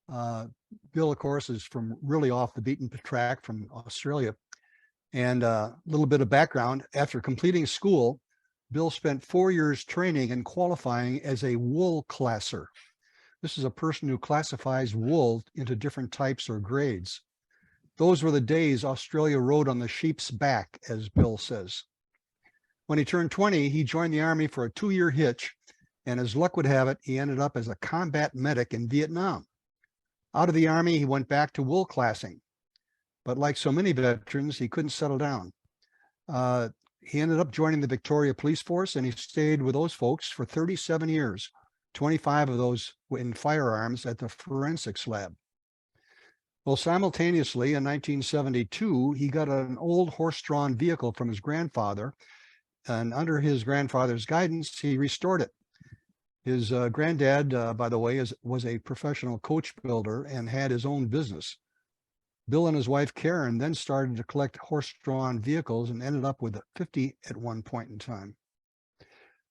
Bill, of course, is from really off the beaten track from Australia. And a little bit of background, after completing school, Bill spent 4 years training and qualifying as a wool classer. This is a person who classifies wool into different types or grades. Those were the days Australia rode on the sheep's back, as Bill says. When he turned 20, he joined the Army for a 2-year hitch, and as luck would have it, he ended up as a combat medic in Vietnam. Out of the Army, he went back to wool classing. But like so many veterans, he couldn't settle down. He ended up joining the Victoria Police Force, and he stayed with those folks for 37 years, 25 of those in firearms at the forensics lab. Well, simultaneously, in 1972, he got an old horse-drawn vehicle from his grandfather, and under his grandfather's guidance, he restored it. His granddad, by the way, was a professional coach builder and had his own business. Bill and his wife, Karen, then started to collect horse-drawn vehicles and ended up with 50 at one point in time.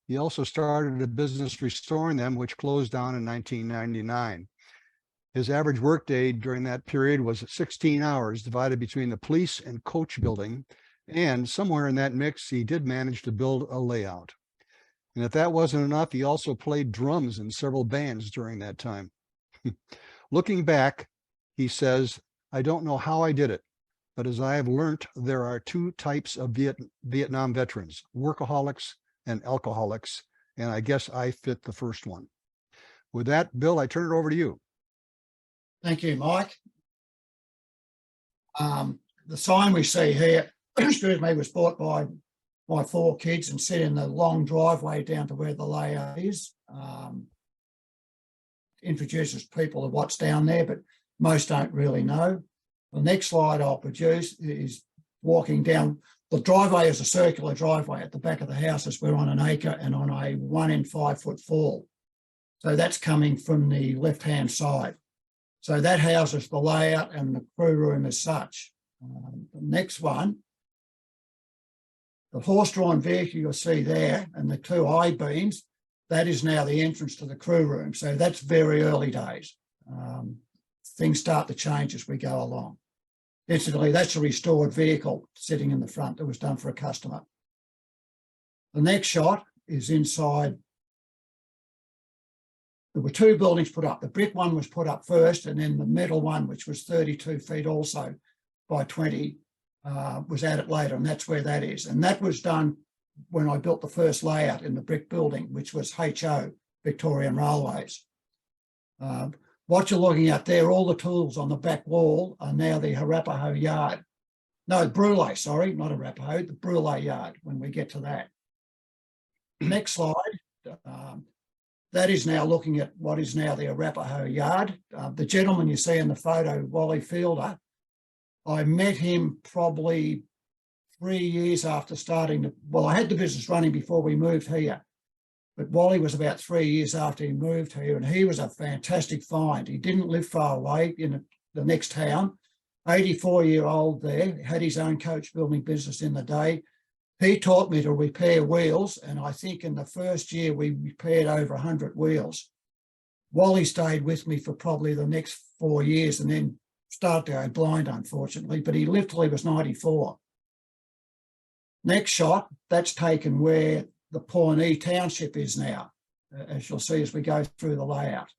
He also started a business restoring them, which closed down in 1999. His average workday during that period was 16 hours, divided between the police and coach building. And somewhere in that mix, he did manage to build a layout. And if that wasn't enough, he also played drums in several bands during that time. Looking back, he says, "I don't know how I did it, but as I have learned, there are two types of Vietnam veterans, workaholics and alcoholics, and I guess I fit the first one." With that, Bill, I turn it over to you. Thank you, Mike. The sign we see here, excuse me, was bought by my 4 kids and sit in the long driveway down to where the layout is. Introduces people to what's down there, but most don't really know. The next slide I'll produce is walking down. The driveway is a circular driveway. At the back of the houses, we're on an acre and on a 1 in 5 foot fall. So that's coming from the left-hand side. So that houses the layout and the crew room as such. The next one, the horse-drawn vehicle you'll see there and the 2 I-beams, that is now the entrance to the crew room. So that's very early days. Things start to change as we go along. Incidentally, that's a restored vehicle sitting in the front that was done for a customer. The next shot is inside. There were 2 buildings put up. The brick one was put up first, and then the metal one, which was 32 feet also by 20, was added later, and that's where that is. And that was done when I built the first layout in the brick building, which was HO, Victorian Railways. What you're looking at there, all the tools on the back wall are now the Arapahoe yard. No, Brule, sorry, not Arapahoe, the Brule yard when we get to that. Next slide. That is now looking at what is now the Arapahoe yard. The gentleman you see in the photo, Wally Fielder, I met him probably 3 years after starting. Well, I had the business running before we moved here, but Wally was about 3 years after he moved here, and he was a fantastic find. He didn't live far away in the next town. 84-year-old there, had his own coach building business in the day. He taught me to repair wheels, and I think in the first year we repaired over 100 wheels. Wally stayed with me for probably the next 4 years and then started to go blind, unfortunately, but he lived till he was 94. Next shot, that's taken where the Pawnee township is now, as you'll see as we go through the layout.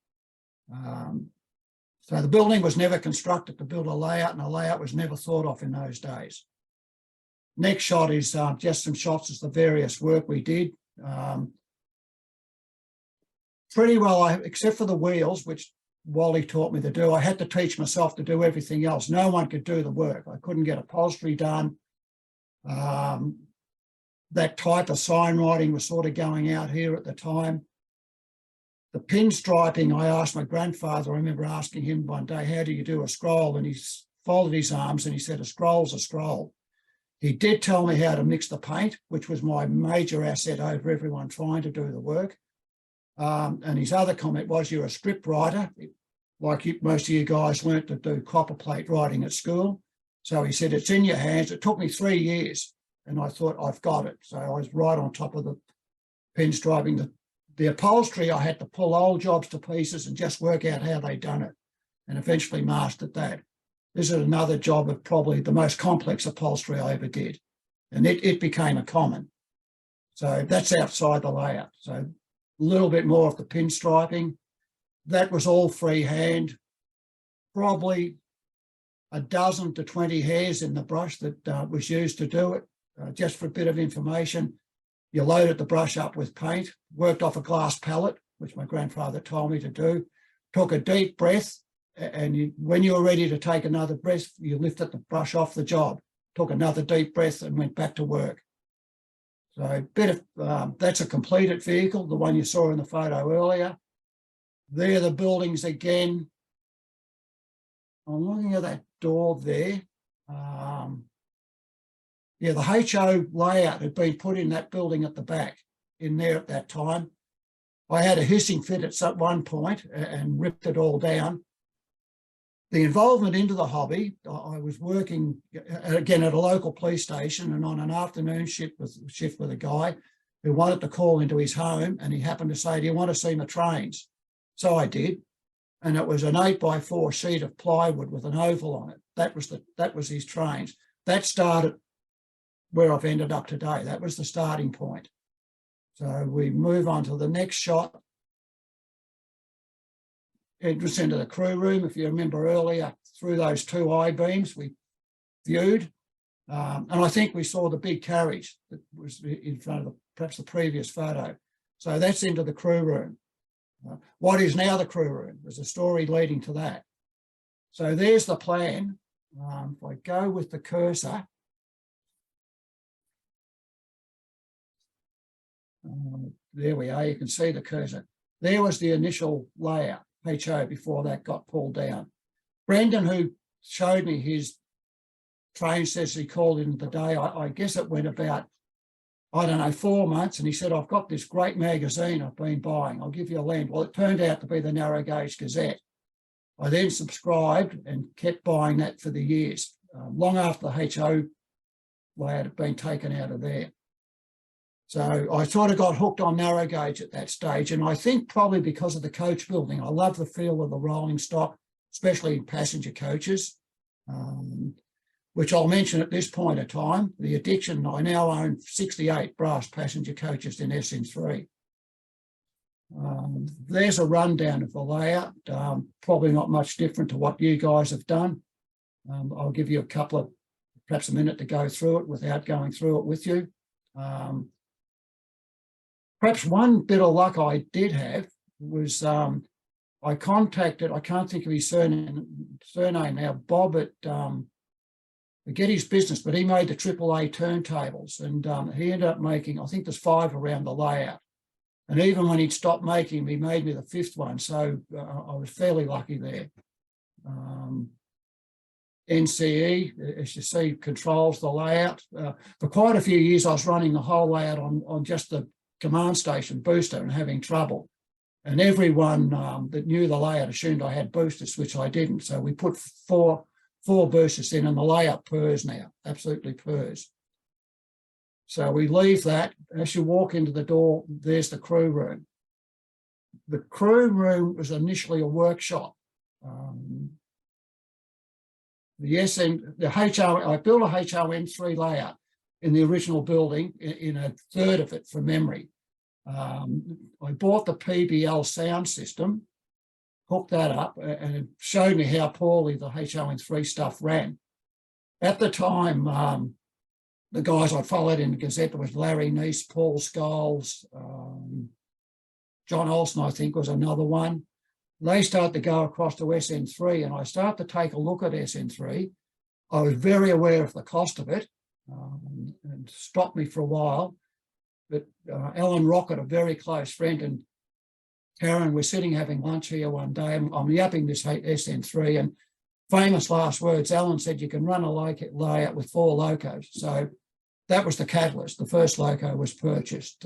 So the building was never constructed to build a layout, and a layout was never thought of in those days. Next shot is just some shots of the various work we did. Pretty well, except for the wheels, which Wally taught me to do, I had to teach myself to do everything else. No one could do the work. I couldn't get upholstery done. That type of sign writing was sort of going out here at the time. The pinstriping, I asked my grandfather, I remember asking him one day, how do you do a scroll? And he folded his arms and he said, a scroll's a scroll. He did tell me how to mix the paint, which was my major asset over everyone trying to do the work. And his other comment was, you're a script writer, like most of you guys learnt to do copper plate writing at school. So he said, it's in your hands. It took me 3 years, and I thought, I've got it. So I was right on top of the pinstriping. The upholstery, I had to pull old jobs to pieces and just work out how they'd done it. and eventually mastered that. This is another job of probably the most complex upholstery I ever did. And it became a common. So that's outside the layout. So a little bit more of the pinstriping. That was all freehand, probably a dozen to 20 hairs in the brush that was used to do it. Just for a bit of information, you loaded the brush up with paint, worked off a glass palette, which my grandfather told me to do, took a deep breath, and when you were ready to take another breath, you lifted the brush off the job, took another deep breath and went back to work. So a bit of, that's a completed vehicle, the one you saw in the photo earlier. There are the buildings again. I'm looking at that door there. Yeah, the HO layout had been put in that building at the back, in there at that time. I had a hissing fit at one point and ripped it all down. The involvement into the hobby, I was working again at a local police station and on an afternoon shift with a guy who wanted to call into his home, and he happened to say, "Do you want to see my trains?" So I did, and it was an 8x4 sheet of plywood with an oval on it. That was his trains. That started where I've ended up today. That was the starting point. So we move on to the next shot. Entrance into the crew room. If you remember earlier, through those two I-beams we viewed, and I think we saw the big carriage that was in front of perhaps the previous photo. So that's into the crew room. What is now the crew room? There's a story leading to that. So there's the plan. If I go with the cursor, there we are. You can see the cursor. There was the initial layout. HO before that got pulled down. Brendan, who showed me his train, says he called in the day. I guess it went about, I don't know, 4 months, and he said, "I've got this great magazine I've been buying. I'll give you a link." Well, it turned out to be the Narrow Gauge Gazette. I then subscribed and kept buying that for the years, long after the HO layout had been taken out of there. So I sort of got hooked on narrow gauge at that stage. And I think probably because of the coach building, I love the feel of the rolling stock, especially in passenger coaches, which I'll mention at this point in time. The addiction, I now own 68 brass passenger coaches in Sn3. There's a rundown of the layout, probably not much different to what you guys have done. I'll give you perhaps a minute to go through it without going through it with you. Perhaps one bit of luck I did have was I contacted, I can't think of his surname now, Bob at, forget his business, but he made the AAA turntables, and he ended up making, I think there's 5 around the layout. And even when he'd stopped making them, he made me the 5th one. So I was fairly lucky there. NCE, as you see, controls the layout. For quite a few years, I was running the whole layout on just the command station booster and having trouble. And everyone that knew the layout assumed I had boosters, which I didn't. So we put four boosters in, and the layout purrs now, absolutely purrs. So we leave that. As you walk into the door, there's the crew room. The crew room was initially a workshop. I built a HON3 layout in the original building, in a third of it from memory. I bought the PBL sound system, hooked that up, and it showed me how poorly the HON3 stuff ran. At the time, the guys I followed in the Gazette was Larry Neese, Paul Scholes, John Olsen, I think, was another one. They start to go across to Sn3, and I start to take a look at Sn3. I was very aware of the cost of it, and stopped me for a while. But Alan Rocket, a very close friend, and Karen, we're sitting having lunch here one day, and I'm yapping this Sn3, and famous last words, Alan said, "You can run a layout with 4 locos." So that was the catalyst. The first loco was purchased.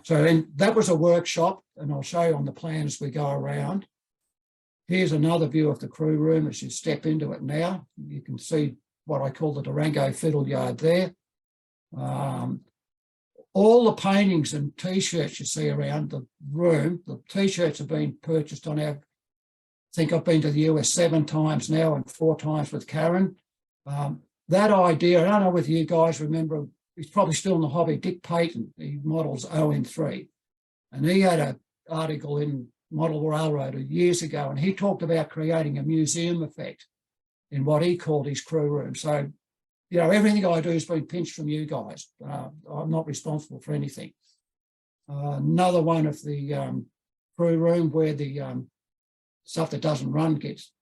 So that was a workshop, and I'll show you on the plan as we go around. Here's another view of the crew room as you step into it now. You can see what I call the Durango fiddle yard there. All the paintings and T-shirts you see around the room, the T-shirts have been purchased on our think I've been to the US 7 times now and 4 times with Karen. That idea, I don't know whether you guys remember, he's probably still in the hobby, Dick Payton, he models ON3. And he had an article in Model Railroad years ago, and he talked about creating a museum effect in what he called his crew room. So, you know, everything I do has been pinched from you guys. I'm not responsible for anything. Another one of the crew room where the stuff that doesn't run gets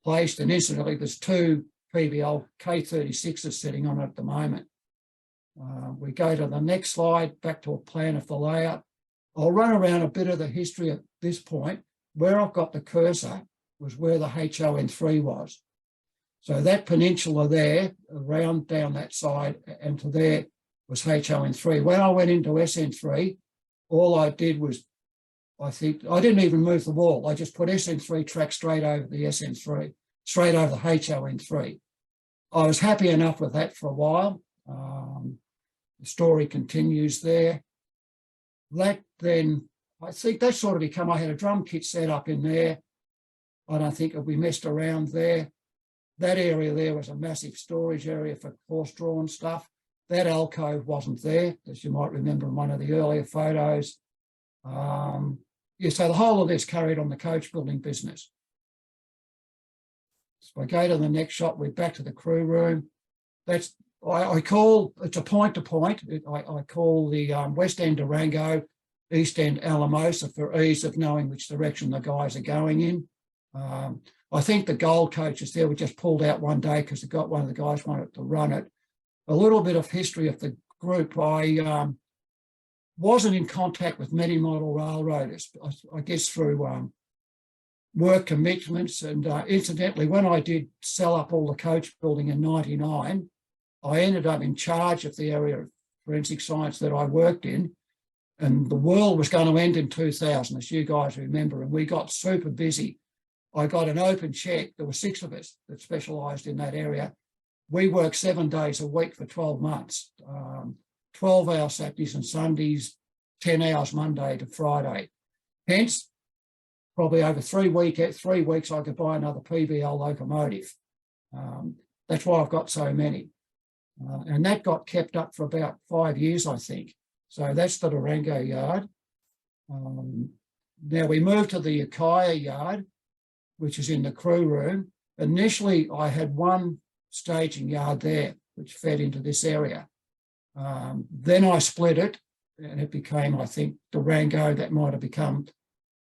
placed, and incidentally, there's 2 PBL K36s sitting on it at the moment. We go to the next slide, back to a plan of the layout. I'll run around a bit of the history at this point. Where I've got the cursor was where the HON3 was. So that peninsula there, around down that side, and to there was HON3. When I went into SN3, all I did was, I think, I didn't even move the wall. I just put SN3 track straight over the SN3, straight over the HON3. I was happy enough with that for a while. The story continues there. That then, I think that sort of become, I had a drum kit set up in there. I don't think we messed around there. That area there was a massive storage area for horse-drawn stuff. That alcove wasn't there, as you might remember in one of the earlier photos. Yeah, so the whole of this carried on the coach building business. So I go to the next shot, we're back to the crew room. That's, I call, it's a point-to-point. I call the West End Durango, East End Alamosa for ease of knowing which direction the guys are going in. I think the gold coaches there were just pulled out one day because one of the guys wanted to run it. A little bit of history of the group. I wasn't in contact with many model railroaders, I guess through work commitments. And incidentally, when I did sell up all the coach building in '99, I ended up in charge of the area of forensic science that I worked in. And the world was going to end in 2000, as you guys remember, and we got super busy. I got an open check. There were 6 of us that specialised in that area. We worked 7 days a week for 12 months, 12-hour Saturdays and Sundays, 10 hours Monday to Friday. Hence, probably over 3 weeks, I could buy another PBL locomotive. That's why I've got so many. And that got kept up for about 5 years, I think. So that's the Durango yard. Now we moved to the Ukiah yard, which is in the crew room. Initially, I had one staging yard there, which fed into this area. Then I split it, and it became, I think, Durango. That might have become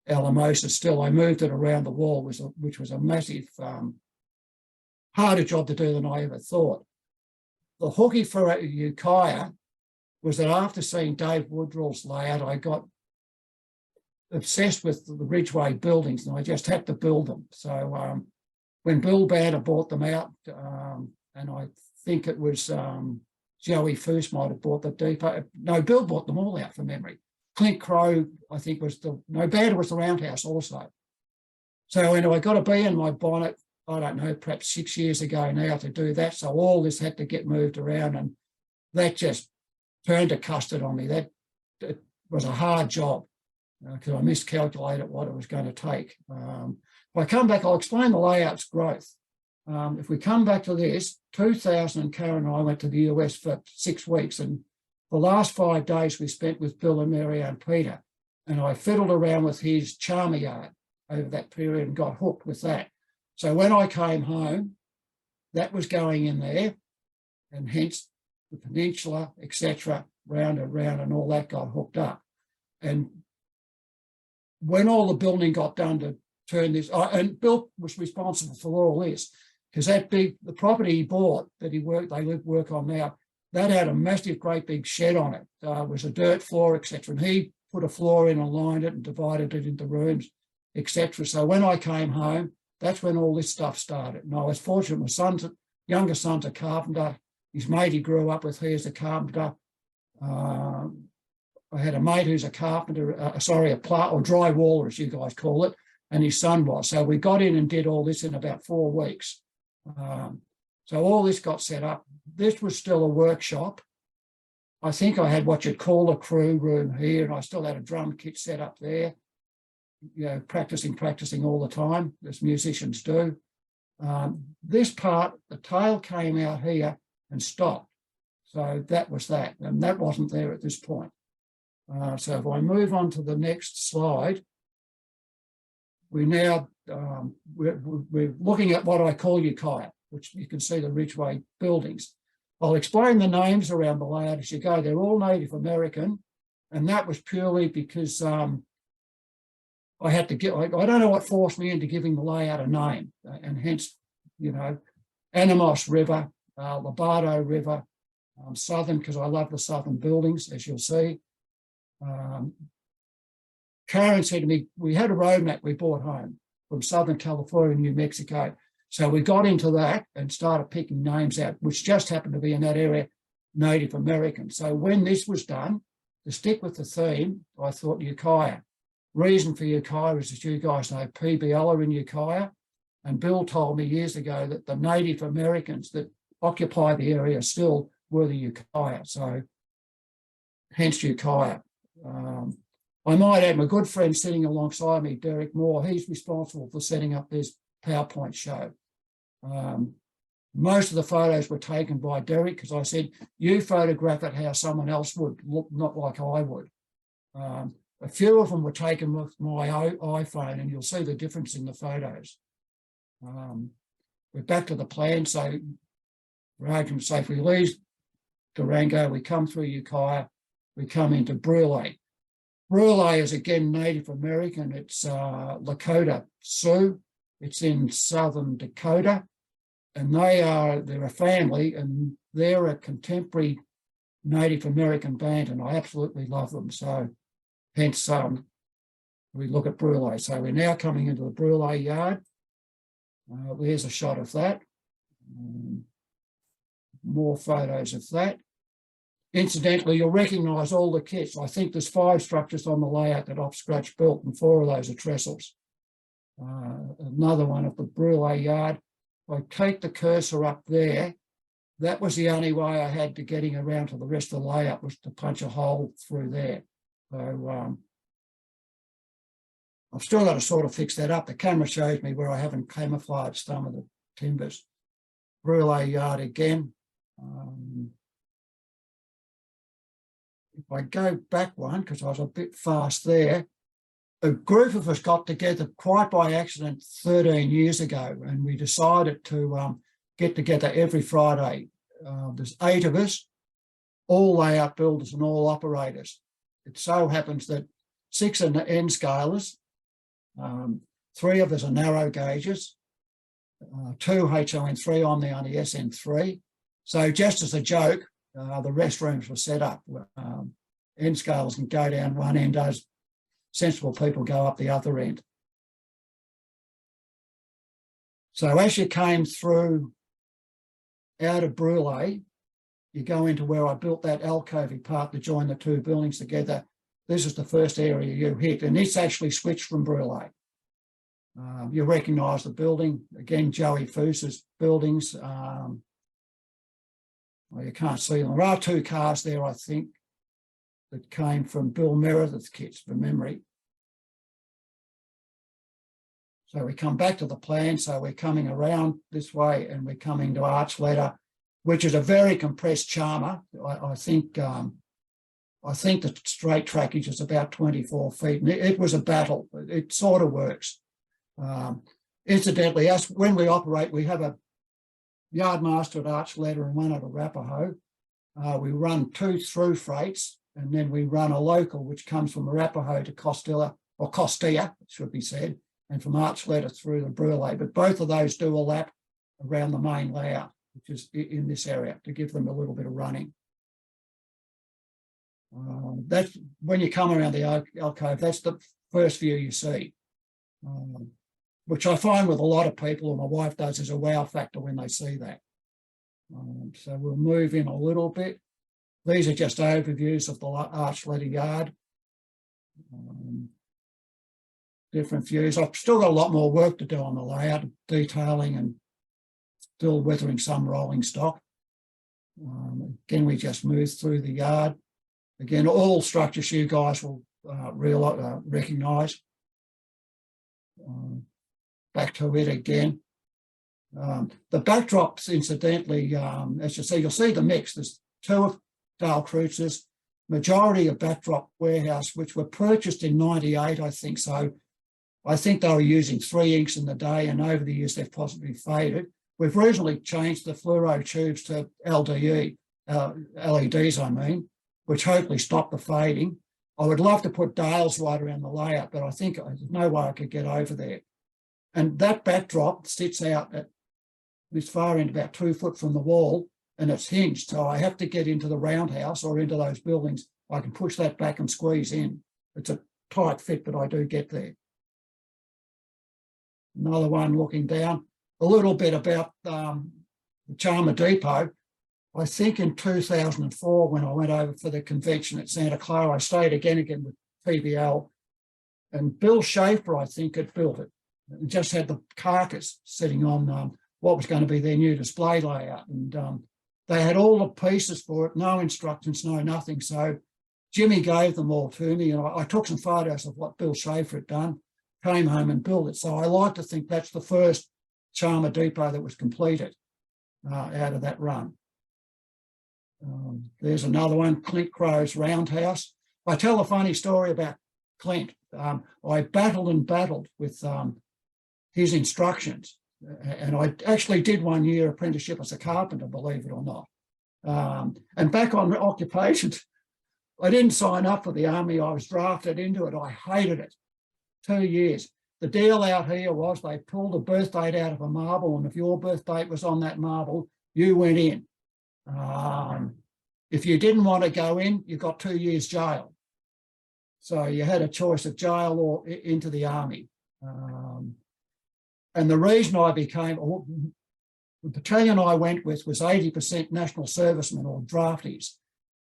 Alamosa still. I moved it around the wall, which was a massive, harder job to do than I ever thought. The hooky for Ukiah was that after seeing Dave Woodrell's layout, I got obsessed with the Ridgeway buildings, and I just had to build them. So when Bill Banner bought them out, and I think it was Joey Foose might have bought the depot. No, Bill bought them all out from memory. Clint Crow, I think, Banner was the roundhouse also. So I got a bee in my bonnet, I don't know, perhaps 6 years ago now to do that. So all this had to get moved around, and that just turned to custard on me. That it was a hard job because I miscalculated what it was going to take. If I come back, I'll explain the layout's growth. If we come back to this, 2000, and Karen and I went to the US for 6 weeks, and the last 5 days we spent with Bill and Mary and Peter, and I fiddled around with his charmer yard over that period and got hooked with that. So when I came home, that was going in there, and hence the peninsula, etc., round and round, and all that got hooked up. And when all the building got done to turn this, and Bill was responsible for all this, because the property he bought that they work on now, that had a massive, great big shed on it. It was a dirt floor, etc. And he put a floor in and lined it and divided it into rooms, etc. So when I came home, that's when all this stuff started. And I was fortunate, my younger son's a carpenter. His mate he grew up with, he is a carpenter. I had a mate who's a carpenter, a drywaller, as you guys call it, and his son was. So we got in and did all this in about 4 weeks. So all this got set up. This was still a workshop. I think I had what you'd call a crew room here, and I still had a drum kit set up there. practicing all the time, as musicians do. This part, the tail came out here and stopped. So that was that, and that wasn't there at this point. So if I move on to the next slide, we now, we're looking at what I call Ukiah, which you can see the Ridgeway buildings. I'll explain the names around the layout as you go. They're all Native American, and that was purely because I had to get, I don't know what forced me into giving the layout a name, and hence, Animas River, Lobato River, Southern, because I love the Southern buildings, as you'll see. Karen said to me, we had a road map we brought home from Southern California, New Mexico. So we got into that and started picking names out, which just happened to be in that area, Native American. So when this was done, to stick with the theme, I thought Ukiah. Reason for Ukiah is, as you guys know, PBL are in Ukiah. And Bill told me years ago that the Native Americans that occupy the area still were the Ukiah. So hence Ukiah. I might add, my good friend sitting alongside me, Derek Moore, he's responsible for setting up this PowerPoint show. Most of the photos were taken by Derek, because I said, you photograph it how someone else would, look, not like I would. A few of them were taken with my iPhone, and you'll see the difference in the photos. We're back to the plan. So for argument's sake, we leave Durango, we come through Ukiah, we come into Brule. Brule is again Native American. It's Lakota Sioux. It's in southern Dakota, and they're a family, and they're a contemporary Native American band, and I absolutely love them. So hence we look at Brule. So we're now coming into the Brule yard. There's a shot of that. More photos of that. Incidentally, you'll recognise all the kits. I think there's 5 structures on the layout that I've scratch built, and 4 of those are trestles. Another one of the Brule yard. If I take the cursor up there, that was the only way I had to getting around to the rest of the layout, was to punch a hole through there. So I've still got to sort of fix that up. The camera shows me where I haven't camouflaged some of the timbers. Brule yard again. If I go back one, because I was a bit fast there, a group of us got together quite by accident 13 years ago, and we decided to get together every Friday. There's 8 of us, all layout builders and all operators. It so happens that 6 are the N scalers, 3 of us are narrow gauges, 2 HON3, I'm the only Sn3. So just as a joke, the restrooms were set up. End scales can go down one end, as sensible people go up the other end. So as you came through out of Brule, you go into where I built that alcovey part to join the 2 buildings together. This is the first area you hit, and it's actually switched from Brule. You recognise the building. Again, Joey Foose's buildings. Well, you can't see them. There are 2 cars there, I think, that came from Bill Meredith's kits from memory. So we come back to the plan. So we're coming around this way, and we're coming to Archuleta, which is a very compressed charmer. I think the straight trackage is about 24 feet. And it was a battle. It sort of works. Incidentally, when we operate, we have a yardmaster at Archuleta and one at Arapahoe. We run 2 through freights, and then we run a local which comes from Arapahoe to Costilla, it should be said, and from Archuleta through the Brule. But both of those do a lap around the main layout, which is in this area, to give them a little bit of running. That's when you come around the alcove, that's the first view you see, which I find with a lot of people, and my wife does, is a wow factor when they see that. So we'll move in a little bit. These are just overviews of the Archuleta yard. Different views. I've still got a lot more work to do on the layout, detailing and still weathering some rolling stock. Again, we just move through the yard. Again, all structures you guys will recognise. Back to it again. The backdrops, incidentally, as you see, you'll see the mix. There's 2 Dale Cruisers, majority of backdrop warehouse, which were purchased in 98, I think. So I think they were using 3 inks in the day, and over the years they've possibly faded. We've recently changed the fluoro tubes to LDE, LEDs, I mean, which hopefully stop the fading. I would love to put Dales right around the layout, but I think there's no way I could get over there. And that backdrop sits out at this far end, about 2 foot from the wall, and it's hinged. So I have to get into the roundhouse or into those buildings. I can push that back and squeeze in. It's a tight fit, but I do get there. Another one looking down, a little bit about the Charmer Depot. I think in 2004, when I went over for the convention at Santa Clara, I stayed again with PBL, and Bill Schaefer, I think, had built it. It just had the carcass sitting on what was going to be their new display layout. And they had all the pieces for it, no instructions, no nothing. So Jimmy gave them all to me, and I took some photos of what Bill Schaefer had done, came home and built it. So I like to think that's the first Charmer Depot that was completed out of that run. There's another one, Clint Crow's Roundhouse. I tell a funny story about Clint. I battled and battled with his instructions. And I actually did 1 year apprenticeship as a carpenter, believe it or not. And back on occupations, I didn't sign up for the army. I was drafted into it. I hated it. 2 years. The deal out here was they pulled a birth date out of a marble, and if your birth date was on that marble, you went in. If you didn't want to go in, you got 2 years jail. So you had a choice of jail or into the army. And the reason I became, the battalion I went with was 80% national servicemen or draftees.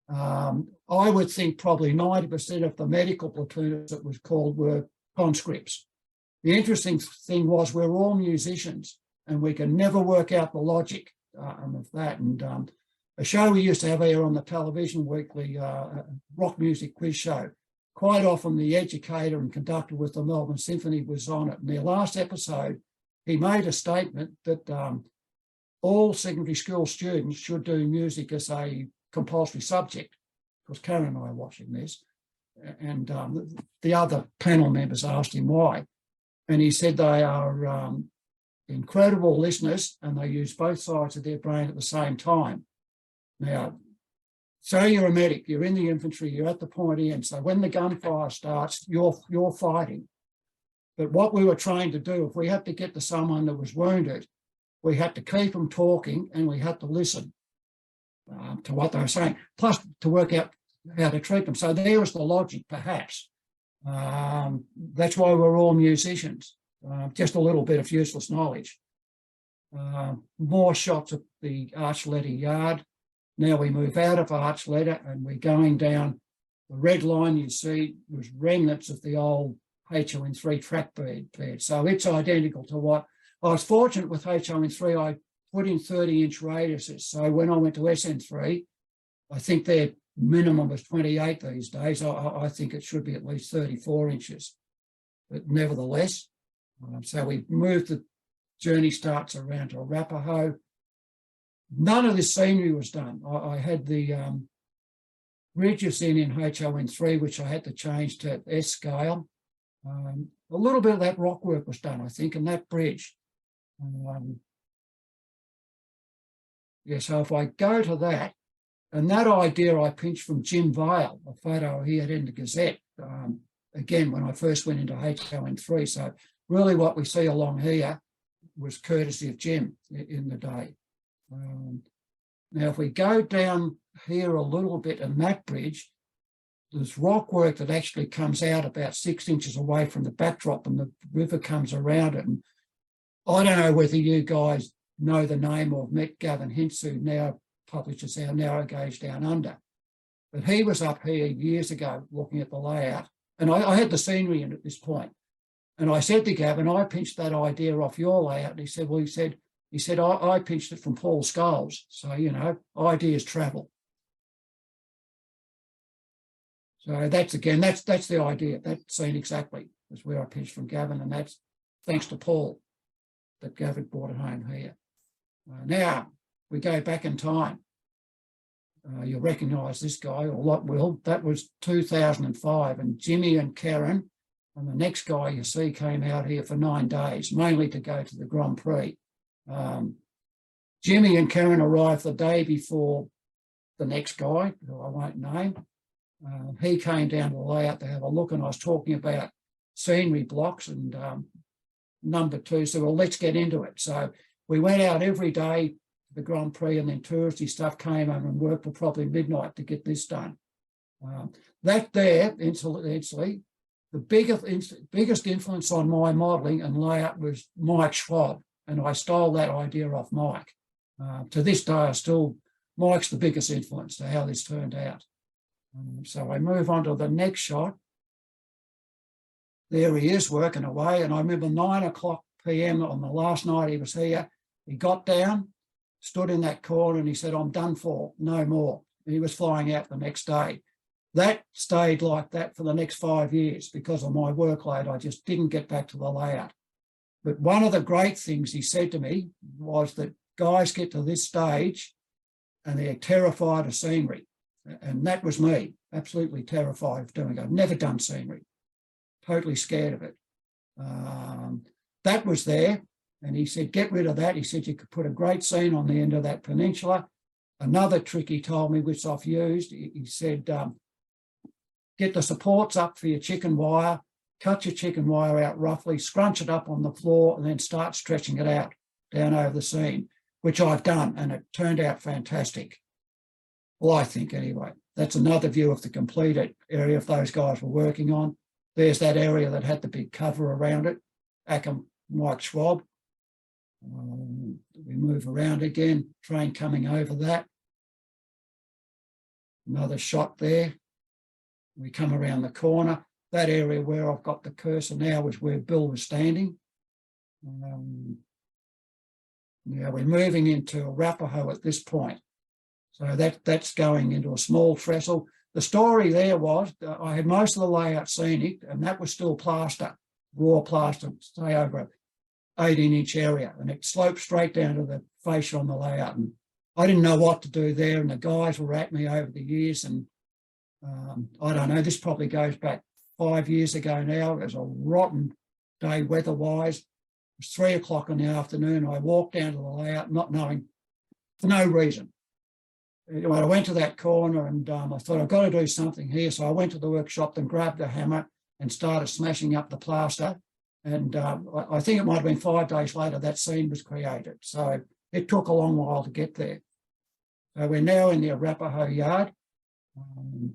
I would think probably 90% of the medical platoons, it was called, were conscripts. The interesting thing was we're all musicians, and we can never work out the logic of that. And a show we used to have here on the television weekly, rock music quiz show, quite often the educator and conductor with the Melbourne Symphony was on it. In their last episode, he made a statement that all secondary school students should do music as a compulsory subject. Because Karen and I are watching this, and the other panel members asked him why. And he said they are incredible listeners, and they use both sides of their brain at the same time. Now, say you're a medic, you're in the infantry, you're at the pointy end. So when the gunfire starts, you're fighting. But what we were trained to do, if we had to get to someone that was wounded, we had to keep them talking, and we had to listen to what they were saying, plus to work out how to treat them. So there was the logic, perhaps. That's why we're all musicians. Just a little bit of useless knowledge. More shots at the Archuleta yard. Now we move out of Archuleta and we're going down. The red line you see was remnants of the old HON3 track bed. So it's identical to what I was fortunate with HON3. I put in 30-inch radiuses. So when I went to SN3, I think their minimum was 28 these days. I think it should be at least 34 inches. But nevertheless, so we moved, the journey starts around to Arapahoe. None of this scenery was done. I had the ridges in HON3, which I had to change to S scale. A little bit of that rock work was done, I think, and that bridge. Yeah, so if I go to that, and that idea I pinched from Jim Vale, a photo he had in the Gazette, again, when I first went into HON3. So really what we see along here was courtesy of Jim in the day. Now, if we go down here a little bit in that bridge, there's rock work that actually comes out about 6 inches away from the backdrop, and the river comes around it. And I don't know whether you guys know the name or met Gavin Hintz, who now publishes our Narrow Gauge Down Under. But he was up here years ago looking at the layout, and I had the scenery in at this point. And I said to Gavin, I pinched that idea off your layout. And he said, well, he said, I pinched it from Paul Scholes. So, you know, ideas travel. So that's, again, that's the idea. That scene exactly is where I pinched from Gavin, and that's thanks to Paul, that Gavin brought it home here. Now, we go back in time. You'll recognise this guy, or lot will. That was 2005, and Jimmy and Karen and the next guy you see came out here for 9 days, mainly to go to the Grand Prix. Jimmy and Karen arrived the day before the next guy, who I won't name. He came down to the layout to have a look, and I was talking about scenery blocks, and number two said, well, let's get into it. So we went out every day to the Grand Prix, and then touristy stuff came home and worked till probably midnight to get this done. That there, incidentally, the biggest influence on my modelling and layout was Mike Schwab, and I stole that idea off Mike. To this day, Mike's the biggest influence to how this turned out. So I move on to the next shot. There he is working away, and I remember 9:00 p.m. on the last night he was here. He got down, stood in that corner, and he said, I'm done for, no more. And he was flying out the next day. That stayed like that for the next 5 years because of my workload. I just didn't get back to the layout. But one of the great things he said to me was that guys get to this stage and they're terrified of scenery. And that was me, absolutely terrified of doing it. I've never done scenery, totally scared of it. That was there. And he said, get rid of that. He said, you could put a great scene on the end of that peninsula. Another trick he told me, which I've used, he said, get the supports up for your chicken wire, cut your chicken wire out roughly, scrunch it up on the floor, and then start stretching it out down over the scene, which I've done, and it turned out fantastic. Well, I think anyway. That's another view of the completed area if those guys were working on. There's that area that had the big cover around it, Ackham, Mike Schwab. We move around again, train coming over that. Another shot there. We come around the corner. That area where I've got the cursor now is where Bill was standing. Now we're moving into Arapahoe at this point. So that's going into a small trestle. The story there was I had most of the layout scenic, and that was still plaster, raw plaster, say over an 18-inch area, and it sloped straight down to the fascia on the layout. And I didn't know what to do there, and the guys were at me over the years, and I don't know, this probably goes back 5 years ago now. It was a rotten day weather-wise. It was 3 o'clock in the afternoon. I walked down to the layout not knowing, for no reason. Anyway, I went to that corner and I thought, I've got to do something here. So I went to the workshop and grabbed a hammer and started smashing up the plaster. And I think it might have been 5 days later that scene was created. So it took a long while to get there. So we're now in the Arapahoe yard.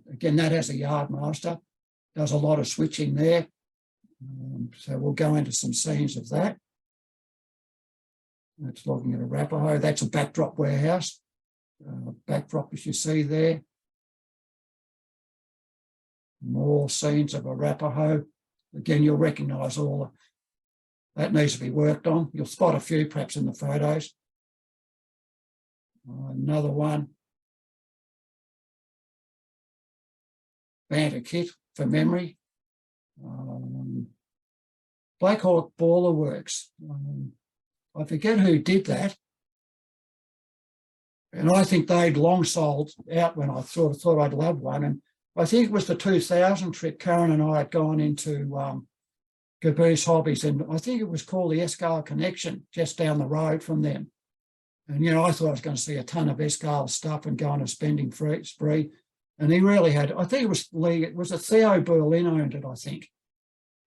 Again, that has a yard master, does a lot of switching there. So we'll go into some scenes of that. That's looking at Arapahoe. That's a backdrop warehouse. Backdrop, as you see there. More scenes of Arapahoe. Again, you'll recognise all that needs to be worked on. You'll spot a few perhaps in the photos. Another one. Banter kit for memory. Black Hawk Baller Works. I forget who did that. And I think they'd long sold out when I sort of thought I'd love one. And I think it was the 2000 trip. Karen and I had gone into Caboose Hobbies, and I think it was called the Escale Connection, just down the road from them. And, you know, I thought I was going to see a ton of Escale stuff and go on a spending spree. And he really had, I think it was Lee, it was a Theo Berlin owned it, I think.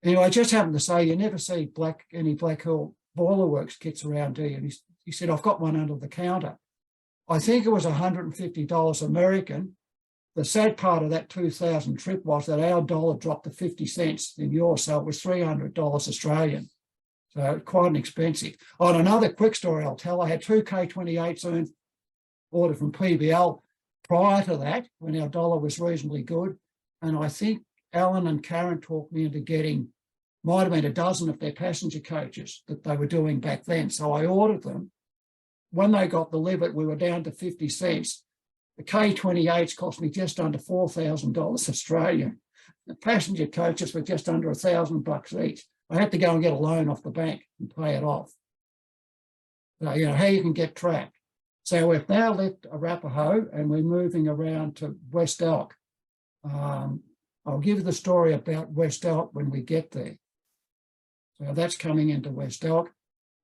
Anyway, I just happened to say, you never see any Black Hawk Baller Works kits around, do you? And he said, I've got one under the counter. I think it was $150 American. The sad part of that 2000 trip was that our dollar dropped to 50 cents in yours, so it was $300 Australian. So quite an expensive. On another quick story I'll tell, I had 2 K28s ordered from PBL prior to that, when our dollar was reasonably good. And I think Alan and Karen talked me into getting, might have been a dozen of their passenger coaches that they were doing back then. So I ordered them. When they got delivered, we were down to 50 cents. The K28s cost me just under $4,000 Australian. The passenger coaches were just under $1,000 each. I had to go and get a loan off the bank and pay it off. So, you know, how you can get track. So we've now left Arapahoe and we're moving around to West Elk. I'll give you the story about West Elk when we get there. So that's coming into West Elk.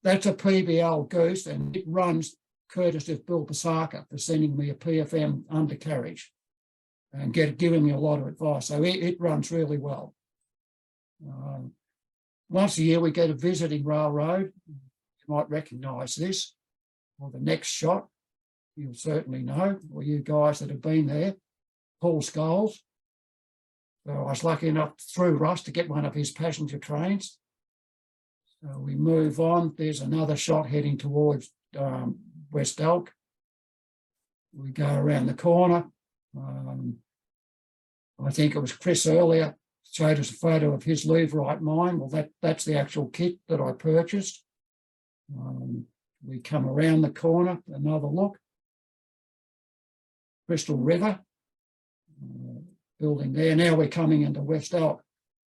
That's a PBL goose and it runs courtesy of Bill Pasaka for sending me a PFM undercarriage and giving me a lot of advice. So it runs really well. Once a year we get a visiting railroad. You might recognise this, or the next shot, you'll certainly know, or you guys that have been there, Paul Scholes. So I was lucky enough through Russ to get one of his passenger trains. So we move on. There's another shot heading towards West Elk. We go around the corner. I think it was Chris earlier showed us a photo of his Leverite mine. Well, that's the actual kit that I purchased. We come around the corner, another look. Crystal River, building there. Now we're coming into West Elk.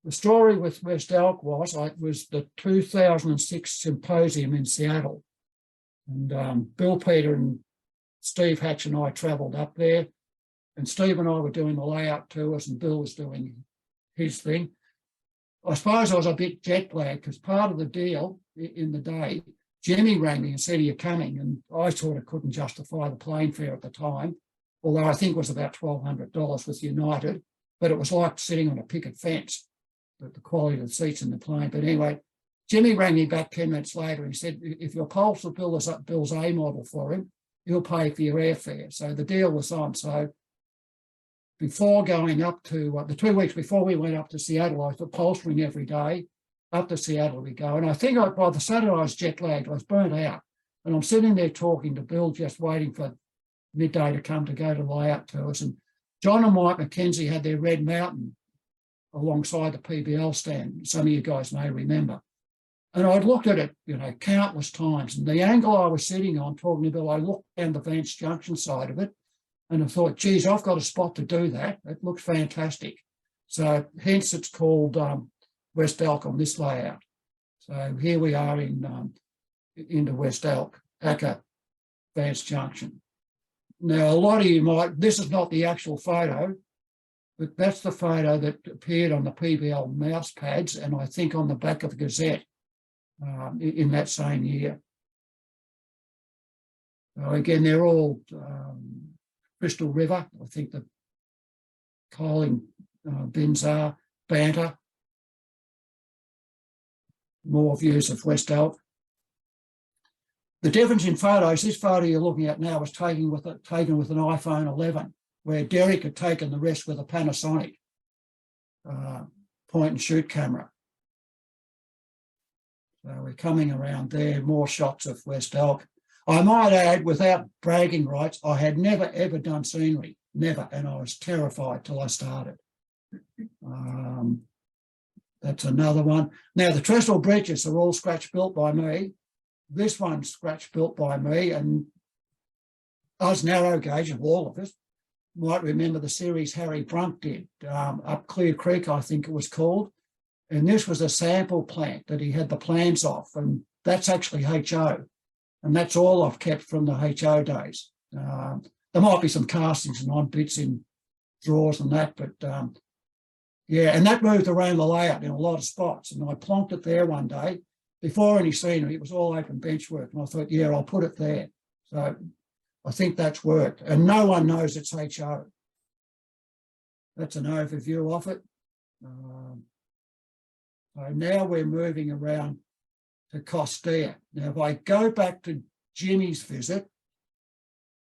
The story with West Elk was the 2006 symposium in Seattle. And Bill Peter and Steve Hatch and I travelled up there. And Steve and I were doing the layout tours and Bill was doing his thing. I suppose I was a bit jet lagged because part of the deal in the day, Jimmy rang me and said, "Are you coming?" And I sort of couldn't justify the plane fare at the time, although I think it was about $1,200 with United, but it was like sitting on a picket fence, the quality of the seats in the plane. But anyway, Jimmy rang me back 10 minutes later and he said, "If your postal bill is up Bill's A model for him, he'll pay for your airfare." So the deal was on. So before going up to the 2 weeks before we went up to Seattle, I was upholstering every day. Up to Seattle we go. And I think by the Saturday I was jet lagged, I was burnt out. And I'm sitting there talking to Bill, just waiting for midday to come to go to layout tours. And John and Mike McKenzie had their Red Mountain alongside the PBL stand. Some of you guys may remember. And I'd looked at it, you know, countless times. And the angle I was sitting on talking to Bill, I looked down the Vance Junction side of it. And I thought, geez, I've got a spot to do that. It looks fantastic. So hence it's called West Elk on this layout. So here we are into West Elk, Acker, Vance Junction. Now, a lot of you might, this is not the actual photo, but that's the photo that appeared on the PBL mouse pads and I think on the back of the Gazette in that same year. So again, they're all Crystal River. I think the coaling bins are Banter. More views of West Elk. The difference in photos, this photo you're looking at now was taken with an iPhone 11, where Derek had taken the rest with a Panasonic point and shoot camera. So we're coming around there, more shots of West Elk. I might add, without bragging rights, I had never ever done scenery, never, and I was terrified till I started. That's another one. Now the trestle bridges are all scratch built by me. This one's scratch built by me, and us narrow gauge of all of us might remember the series Harry Brunk did up Clear Creek, I think it was called. And this was a sample plant that he had the plans of, and that's actually HO. And that's all I've kept from the HO days. There might be some castings and odd bits in drawers and that, but yeah, and that moved around the layout in a lot of spots. And I plonked it there one day before any scenery. It was all open bench work. And I thought, yeah, I'll put it there. So I think that's worked. And no one knows it's HO. That's an overview of it. So now we're moving around to Costilla. Now, if I go back to Jimmy's visit,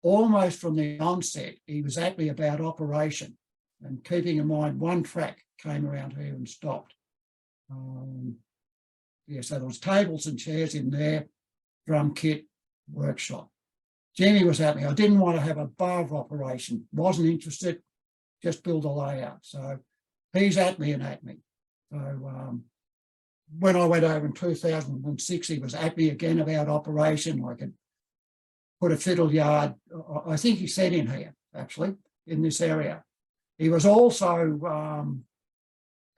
almost from the onset, he was at me about operation. And keeping in mind, one track came around here and stopped. Yeah, so there was tables and chairs in there, drum kit, workshop. Jimmy was at me. I didn't want to have a bar of operation. Wasn't interested, just build a layout. So he's at me and at me. So when I went over in 2006, he was at me again about operation. I could put a fiddle yard, I think he said in here, actually, in this area. He was also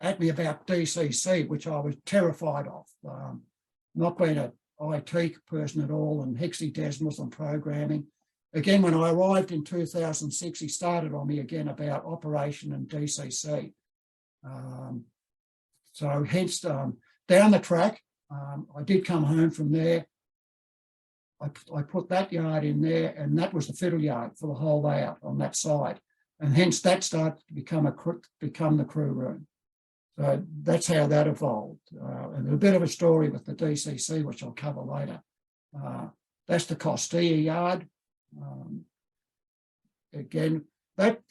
at me about DCC, which I was terrified of. Not being an IT person at all, and hexadecimals and programming. Again, when I arrived in 2006, he started on me again about operation and DCC. So hence down the track, I did come home from there. I put that yard in there, and that was the fiddle yard for the whole layout on that side. And hence that started to become the crew room. So that's how that evolved. And a bit of a story with the DCC, which I'll cover later. That's the Costilla yard. Again, that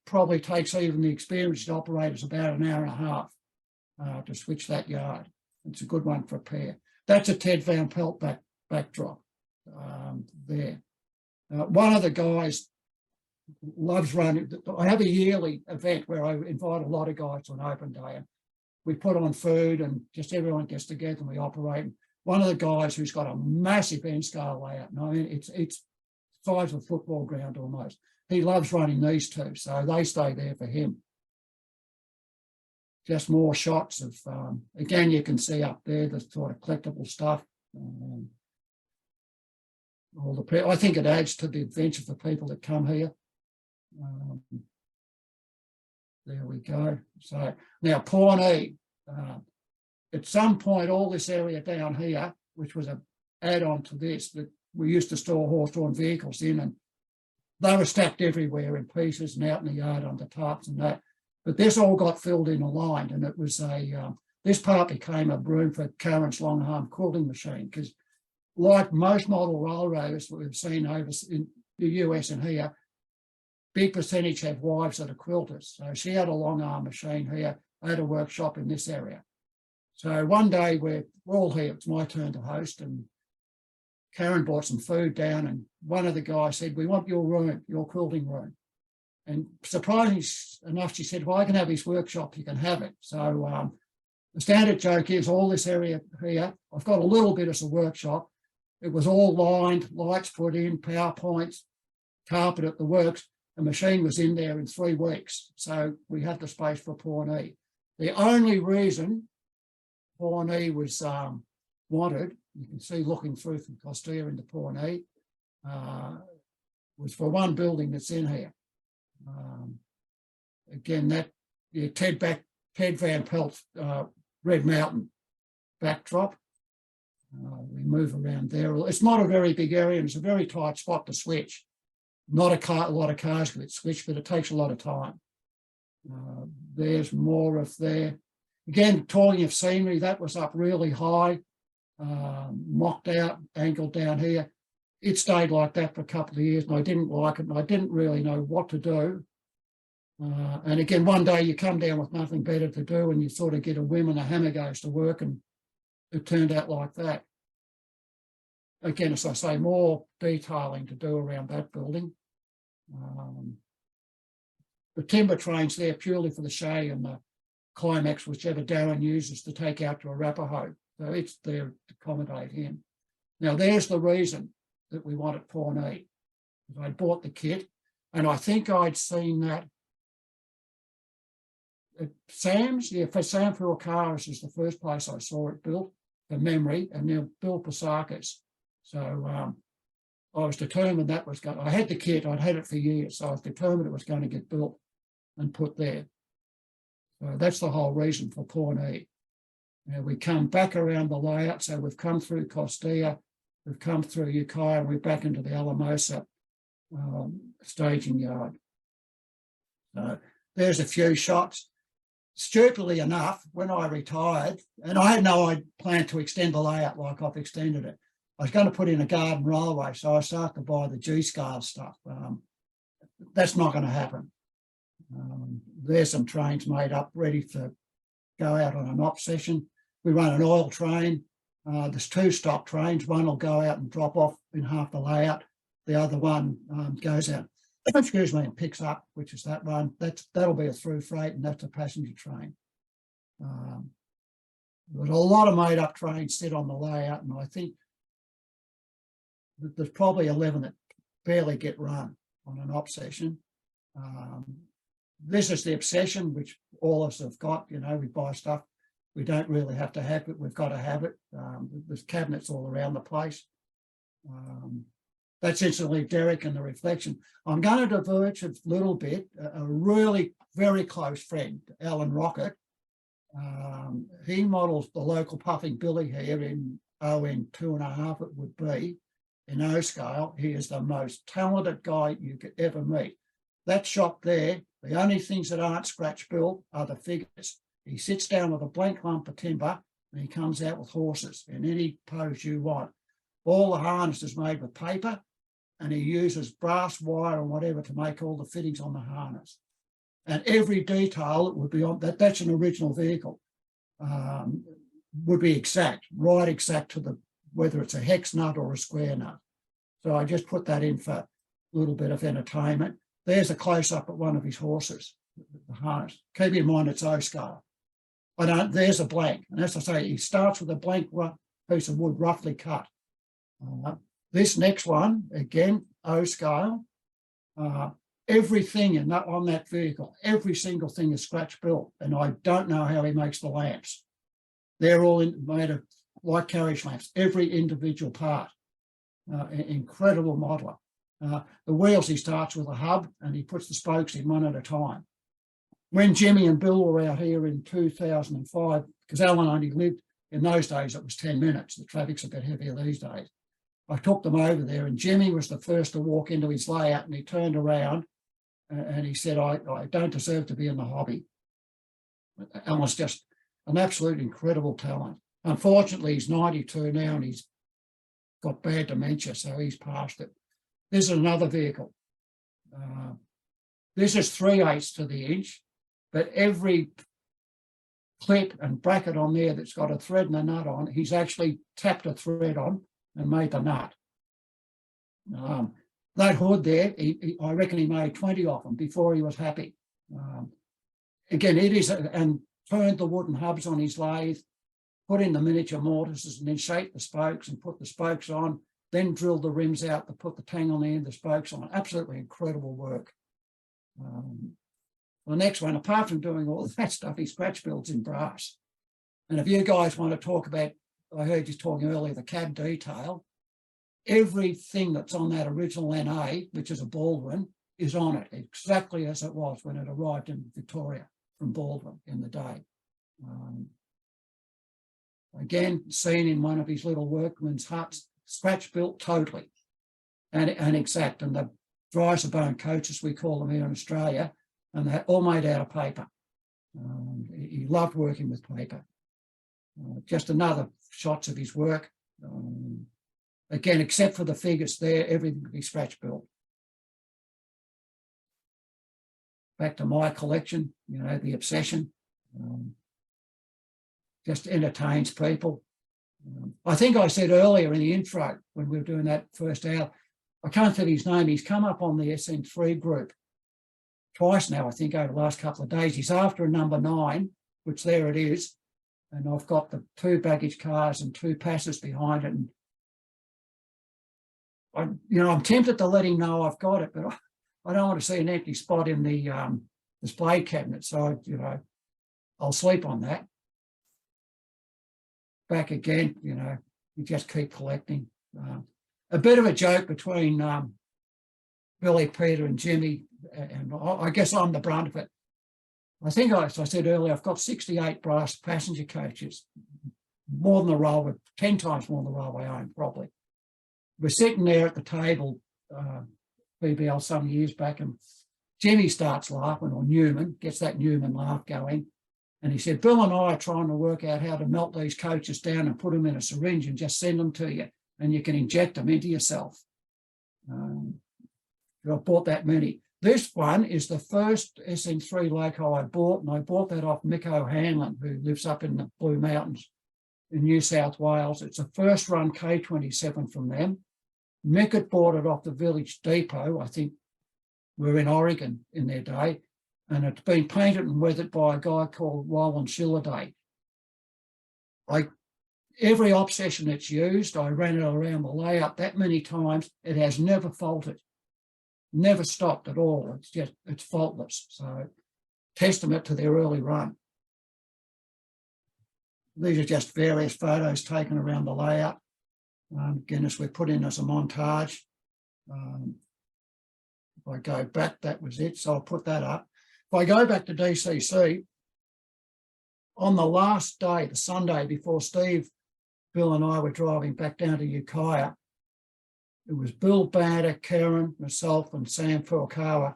probably takes even the experienced operators about an hour and a half to switch that yard. It's a good one for a pair. That's a Ted Van Pelt backdrop there. One of the guys loves running. I have a yearly event where I invite a lot of guys to an open day, and we put on food and just everyone gets together and we operate. One of the guys who's got a massive end scale layout, and I mean it's size of a football ground almost. He loves running these two, so they stay there for him. Just more shots of, again, you can see up there the sort of collectible stuff. I think it adds to the adventure for people that come here. There we go. So now Pawnee, at some point, all this area down here, which was an add-on to this, that we used to store horse-drawn vehicles in, and they were stacked everywhere in pieces and out in the yard under tarps and that. But this all got filled in and lined, and it was this part became a room for Karen's long arm quilting machine, because like most model railroaders that we've seen over in the US and here, big percentage have wives that are quilters. So she had a long arm machine here. I had a workshop in this area. So one day we're all here. It's my turn to host, and Karen brought some food down, and one of the guys said, "We want your room, your quilting room." And surprisingly enough, she said, "Well, I can have this workshop, you can have it." So the standard joke is all this area here, I've got a little bit as a workshop. It was all lined, lights put in, PowerPoints, carpet at the works. The machine was in there in 3 weeks. So we had the space for Pawnee. The only reason Pawnee was wanted, you can see looking through from Costilla into Pawnee, was for one building that's in here. Again, that Ted Van Pelt Red Mountain backdrop. We move around there. It's not a very big area, and it's a very tight spot to switch. Not a lot of cars get switched, but it takes a lot of time. There's more of there. Again, talking of scenery, that was up really high, mocked out, angled down here. It stayed like that for a couple of years, and I didn't like it, and I didn't really know what to do. And again, one day you come down with nothing better to do, and you sort of get a whim and a hammer goes to work, and it turned out like that. Again, as I say, more detailing to do around that building. The timber train's there purely for the Shay and the Climax, whichever Darren uses to take out to Arapahoe. So it's there to accommodate him. Now, there's the reason that we wanted Pawnee. I bought the kit, and I think I'd seen that at Sam's. Yeah, for Sam Furukawa's is the first place I saw it built, for memory, and then Bill Pasaka's. So I was determined that was going. I had the kit. I'd had it for years, so I was determined it was going to get built and put there. So that's the whole reason for Pawnee. Now we come back around the layout. So we've come through Costilla, we've come through Ukiah, and we're back into the Alamosa staging yard. There's a few shots. Stupidly enough, when I retired, and I had no plan to extend the layout like I've extended it, I was going to put in a garden railway, so I started to buy the G-scale stuff. That's not going to happen. There's some trains made up, ready to go out on an op session. We run an oil train. There's 2 stop trains. One will go out and drop off in half the layout. The other one goes out, excuse me, and picks up, which is that one. That'll be a through freight, and that's a passenger train. There's a lot of made up trains sit on the layout, and I think there's probably 11 that barely get run on an op session. This is the obsession, which all of us have got. You know, we buy stuff. We don't really have to have it. We've got to have it. There's cabinets all around the place. That's instantly Derek and the reflection. I'm going to diverge a little bit. A really very close friend, Alan Rocket. He models the local puffing billy here in ON 2.5, it would be, in O scale. He is the most talented guy you could ever meet. That shop there, the only things that aren't scratch built are the figures. He sits down with a blank lump of timber and he comes out with horses in any pose you want. All the harness is made with paper, and he uses brass wire and whatever to make all the fittings on the harness. And every detail that would be on that, that's an original vehicle, would be exact, right exact to the, whether it's a hex nut or a square nut. So I just put that in for a little bit of entertainment. There's a close-up at one of his horses, the harness. Keep in mind it's O scale. There's a blank. And as I say, he starts with a blank piece of wood roughly cut. This next one, again, O scale. Everything on that vehicle, every single thing is scratch built. And I don't know how he makes the lamps. They're all made of like carriage lamps, every individual part. Incredible modeler. The wheels, he starts with a hub and he puts the spokes in one at a time. When Jimmy and Bill were out here in 2005, because Alan only lived, in those days it was 10 minutes. The traffic's a bit heavier these days. I took them over there and Jimmy was the first to walk into his layout, and he turned around and he said, I don't deserve to be in the hobby. Alan's just an absolute incredible talent. Unfortunately, he's 92 now and he's got bad dementia, so he's past it. This is another vehicle. This is 3/8 to the inch, but every clip and bracket on there that's got a thread and a nut on, he's actually tapped a thread on and made the nut. That hood there, I reckon he made 20 of them before he was happy. Again, it is, and turned the wooden hubs on his lathe, put in the miniature mortises and then shaped the spokes and put the spokes on, then drilled the rims out to put the tang on the end of the spokes on. Absolutely incredible work. The next one, apart from doing all that stuff, he scratch builds in brass. And if you guys want to talk about, I heard you talking earlier, the cab detail, everything that's on that original NA, which is a Baldwin, is on it exactly as it was when it arrived in Victoria from Baldwin in the day. Again, seen in one of his little workman's huts, scratch built totally and exact. And the dries of bone coaches, we call them here in Australia, and they're all made out of paper. He loved working with paper. Just another shots of his work. Again, except for the figures there, everything could be scratch built. Back to my collection, you know, the obsession. Just entertains people. I think I said earlier in the intro, when we were doing that first hour, I can't think of his name, he's come up on the Sn3 group twice now, I think, over the last couple of days. He's after a number 9, which there it is. And I've got the 2 baggage cars and 2 passes behind it. And I'm tempted to let him know I've got it, but I don't want to see an empty spot in the display cabinet. So, I'll sleep on that. Back again, you just keep collecting. A bit of a joke between Billy, Peter and Jimmy, and I guess I'm the brunt of it. I think, as I said earlier, I've got 68 brass passenger coaches, more than the railway, 10 times more than the railway owned, probably. We're sitting there at the table, BBL some years back, and Jimmy starts laughing, or Newman, gets that Newman laugh going. And he said, Bill and I are trying to work out how to melt these coaches down and put them in a syringe and just send them to you, and you can inject them into yourself. I've bought that many. This one is the first Sn3 loco I bought, and I bought that off Mick O'Hanlon, who lives up in the Blue Mountains in New South Wales. It's a first run K27 from them. Mick had bought it off the Village Depot. I think we're in Oregon in their day. And it's been painted and weathered by a guy called Roland Shilliday. Every obsession it's used, I ran it around the layout that many times, it has never faulted, never stopped at all. It's faultless. So testament to their early run. These are just various photos taken around the layout. Again, as we put in as a montage. If I go back, that was it. So I'll put that up. If I go back to DCC, on the last day, the Sunday before Steve, Bill and I were driving back down to Ukiah, it was Bill Banter, Karen, myself and Sam Furukawa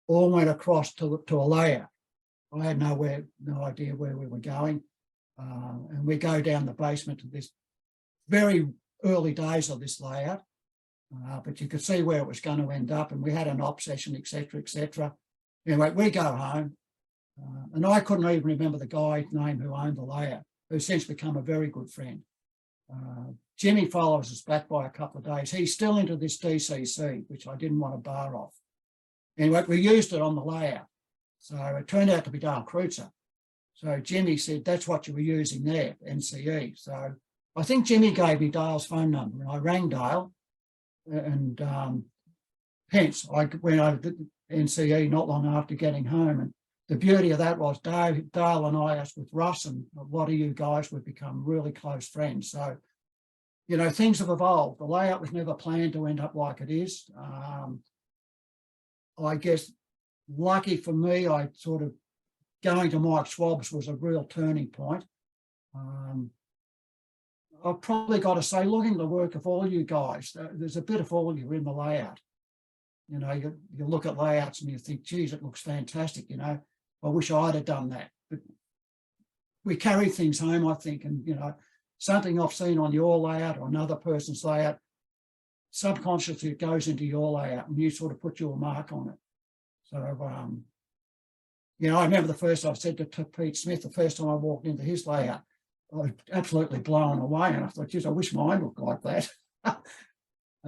all went across to a layout. I had no idea where we were going. And we go down the basement to this very early days of this layout. But you could see where it was going to end up, and we had an op session, etc., etc. Anyway, we go home, and I couldn't even remember the guy's name who owned the layout, who's since become a very good friend. Jimmy follows us back by a couple of days. He's still into this DCC, which I didn't want to bar off. Anyway, we used it on the layout. So it turned out to be Dale Kreutzer. So Jimmy said, that's what you were using there, NCE. So I think Jimmy gave me Dale's phone number, and I rang Dale, and hence I went over to NCE not long after getting home. And the beauty of that was Dale and I, as with Russ and a lot of you guys, would become really close friends. So, you know, things have evolved. The layout was never planned to end up like it is. I guess lucky for me, I sort of going to Mike Schwab's was a real turning point. I've probably got to say, looking at the work of all you guys, there's a bit of all you in the layout. You know, you look at layouts and you think, geez, it looks fantastic. You know, I wish I'd have done that. But we carry things home, I think, and, you know, something I've seen on your layout or another person's layout, subconsciously it goes into your layout and you sort of put your mark on it. So, you know, I remember the first I said to Pete Smith, the first time I walked into his layout, I was absolutely blown away. And I thought, geez, I wish mine looked like that.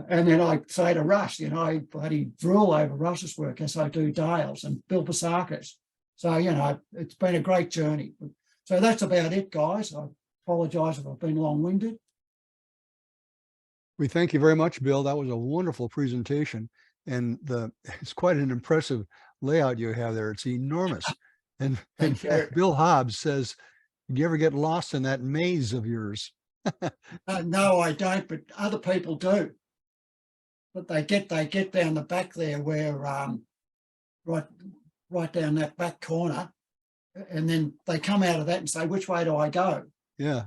And then I say to Russ, you know, I bloody drool over Russ's work as I do Dale's and Bill Pasaka's. So, you know, it's been a great journey. So that's about it, guys. I apologise if I've been long-winded. We thank you very much, Bill. That was a wonderful presentation. And it's quite an impressive layout you have there. It's enormous. And in fact, Bill Hobbs says, do you ever get lost in that maze of yours? No, I don't, but other people do. But they get down the back there where right down that back corner, and then they come out of that and say, which way do I go? Yeah.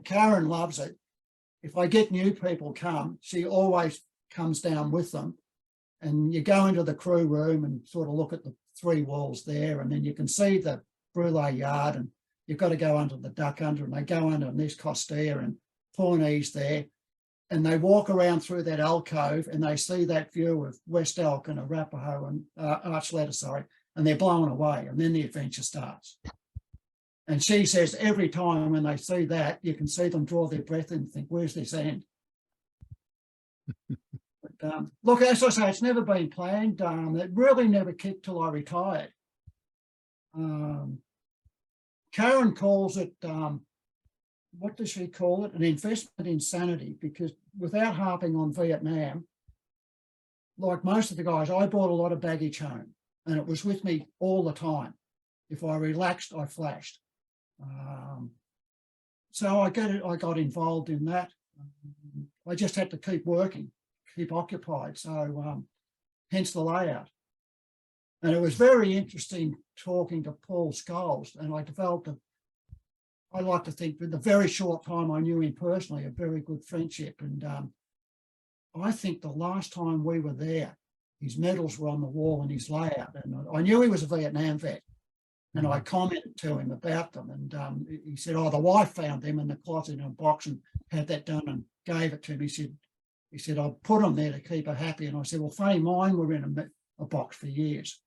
Karen loves it. If I get new people come, she always comes down with them, and you go into the crew room and sort of look at the three walls there, and then you can see the Brule yard, and you've got to go under the duck under, and they go under, and there's Costilla and Pawnee's there, and they walk around through that alcove and they see that view of West Elk and Arapahoe and Archuleta, sorry, and they're blown away, and then the adventure starts. And she says every time when they see that, you can see them draw their breath and think, where's this end? But, look, as I say, it's never been planned. It really never kicked till I retired. Karen calls it, what does she call it? An investment in sanity, because without harping on Vietnam, like most of the guys, I brought a lot of baggage home, and it was with me all the time. If I relaxed, I flashed. So I got involved in that. I just had to keep working, keep occupied. So hence the layout. And it was very interesting talking to Paul Scholes, and I developed I like to think in the very short time I knew him personally, a very good friendship. And I think the last time we were there, his medals were on the wall in his layout. And I knew he was a Vietnam vet. And I commented to him about them. And he said, oh, the wife found them in the closet in a box and had that done and gave it to me. He said, I'll put them there to keep her happy. And I said, well, funny, mine were in a box for years.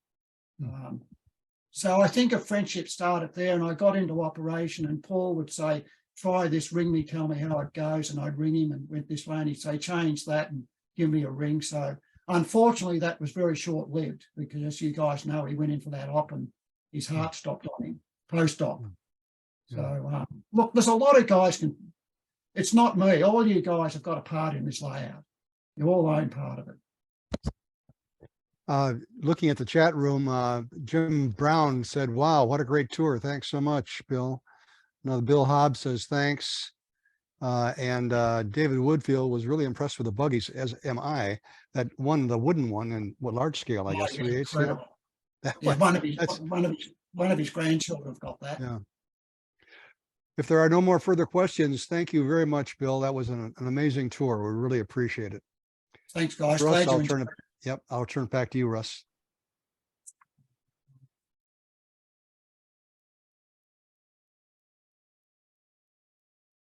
So I think a friendship started there, and I got into operation, and Paul would say, try this, ring me, tell me how it goes. And I'd ring him and went this way, and he'd say, change that and give me a ring. So unfortunately, that was very short-lived, because as you guys know, he went in for that op and his heart stopped on him post-op. So look, there's a lot of guys it's not me. All you guys have got a part in this layout. You all own part of it. Looking at the chat room, Jim Brown said, wow, what a great tour. Thanks so much, Bill. Now, Bill Hobbs says, thanks. And David Woodfield was really impressed with the buggies, as am I. That one, the wooden one, and what large scale, I Oh, guess, yeah, 3/8 scale. incredible. That Yeah, one, that's, one of his grandchildren have got that. yeah. If there are no more further questions, thank you very much, Bill. That was an amazing tour. We really appreciate it. Thanks, guys. Russ, Glad you I'll enjoyed turn it. Yep, I'll turn it back to you, Russ.